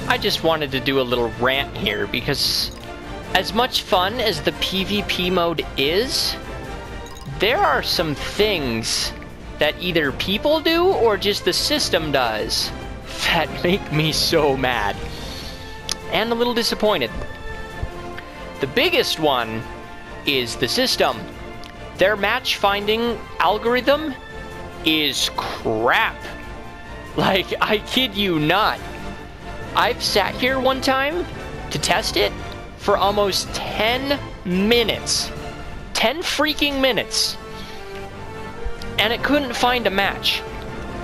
I just wanted to do a little rant here because as much fun as the PvP mode is, there are some things that either people do or just the system does that make me so mad and a little disappointed. The biggest one is the system. Their match finding algorithm is crap. Like, I kid you not. I've sat here one time to test it for almost 10 minutes. 10 freaking minutes. And it couldn't find a match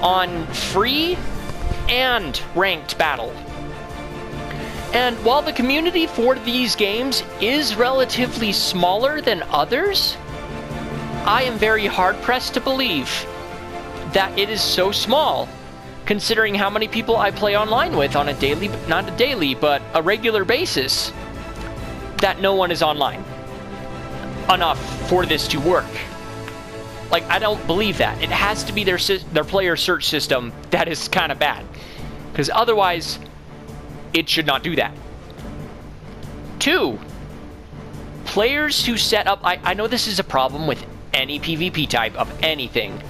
on free and ranked battle. And while the community for these games is relatively smaller than others, I am very hard-pressed to believe that it is so small, considering how many people I play online with on a daily, not a daily, but a regular basis, that no one is online enough for this to work. Like, I don't believe that. It has to be their player search system that is kind of bad, because otherwise, it should not do that. 2, players who set up, I know this is a problem with any PvP type of anything,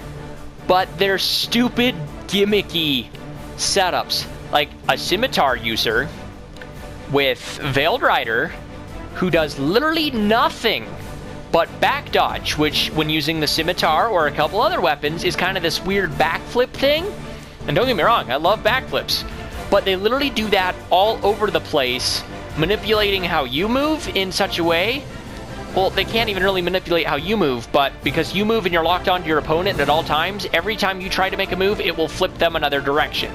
but they're stupid, gimmicky setups. Like a scimitar user with Veiled Rider who does literally nothing but back dodge, which when using the scimitar or a couple other weapons is kind of this weird backflip thing. And don't get me wrong, I love backflips, but they literally do that all over the place, manipulating how you move in such a way. Well, they can't even really manipulate how you move, but because you move and you're locked onto your opponent at all times, every time you try to make a move, it will flip them another direction.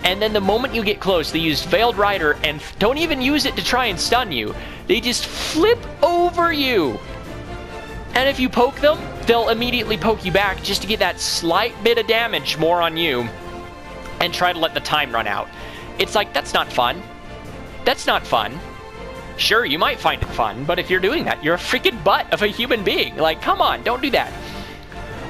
And then the moment you get close, they use Veiled Rider and don't even use it to try and stun you. They just flip over you. And if you poke them, they'll immediately poke you back just to get that slight bit of damage more on you and try to let the time run out. It's like, that's not fun. That's not fun. Sure, you might find it fun, but if you're doing that, you're a freaking butt of a human being. Like, come on, don't do that.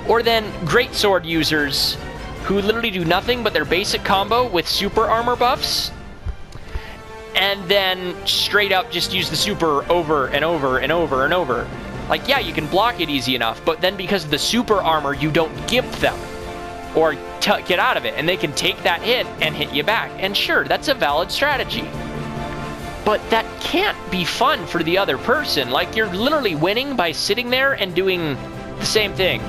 Or then greatsword users who literally do nothing but their basic combo with super armor buffs, and then straight up just use the super over and over and over and over. Like, yeah, you can block it easy enough, but then because of the super armor, you don't gift them or get out of it, and they can take that hit and hit you back. And sure, that's a valid strategy. But that can't be fun for the other person. Like, you're literally winning by sitting there and doing the same thing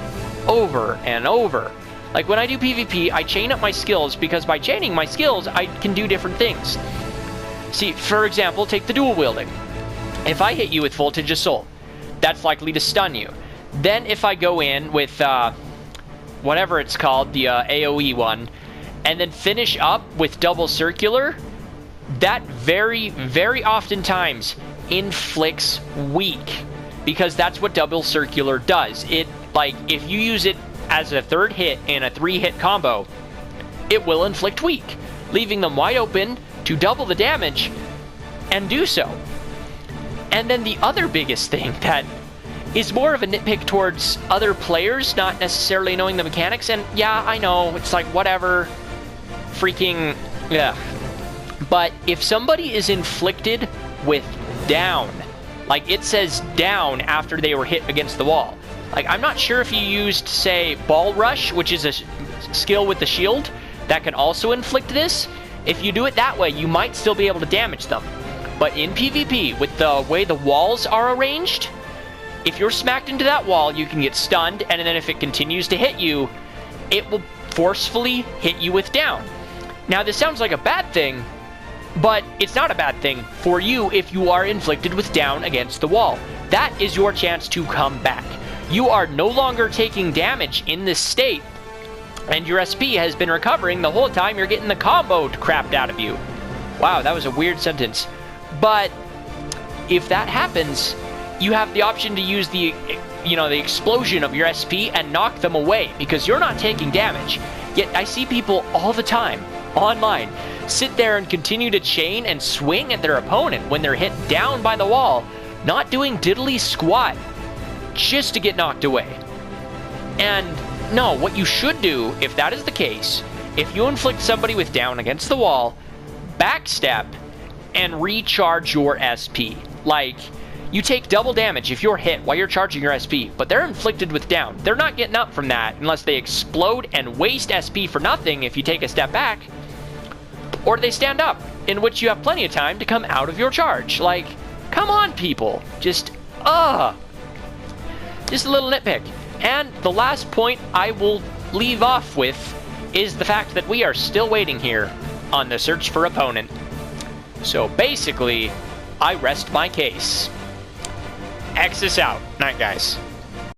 over and over. Like, when I do PvP, I chain up my skills, because by chaining my skills, I can do different things. See, for example, take the dual wielding. If I hit you with Voltage Assault, that's likely to stun you. Then if I go in with, whatever it's called, the AoE one, and then finish up with double circular, that very, very oftentimes inflicts weak, because that's what double circular does. It, like, if you use it as a third hit in a 3-hit combo, it will inflict weak, leaving them wide open to double the damage and do so. And then the other biggest thing that is more of a nitpick towards other players not necessarily knowing the mechanics, and yeah, I know, it's like, whatever, freaking, yeah. But if somebody is inflicted with down, like it says down after they were hit against the wall. Like, I'm not sure if you used, say, Ball Rush, which is a skill with the shield that can also inflict this. If you do it that way, you might still be able to damage them. But in PvP, with the way the walls are arranged, if you're smacked into that wall, you can get stunned, and then if it continues to hit you, it will forcefully hit you with down. Now, this sounds like a bad thing, but it's not a bad thing for you if you are inflicted with down against the wall. That is your chance to come back. You are no longer taking damage in this state, and your SP has been recovering the whole time you're getting the combo crapped out of you. Wow, that was a weird sentence. But if that happens, you have the option to use the, the explosion of your SP and knock them away, because you're not taking damage. Yet I see people all the time online sit there and continue to chain and swing at their opponent when they're hit down by the wall, not doing diddly squat, just to get knocked away. And no, what you should do, if that is the case, if you inflict somebody with down against the wall, backstep and recharge your SP. Like, you take double damage if you're hit while you're charging your SP, but they're inflicted with down. They're not getting up from that unless they explode and waste SP for nothing if you take a step back, or they stand up, in which you have plenty of time to come out of your charge. Like, come on, people. Just a little nitpick. And the last point I will leave off with is the fact that we are still waiting here on the search for opponent. So basically, I rest my case. X is out. Night, guys.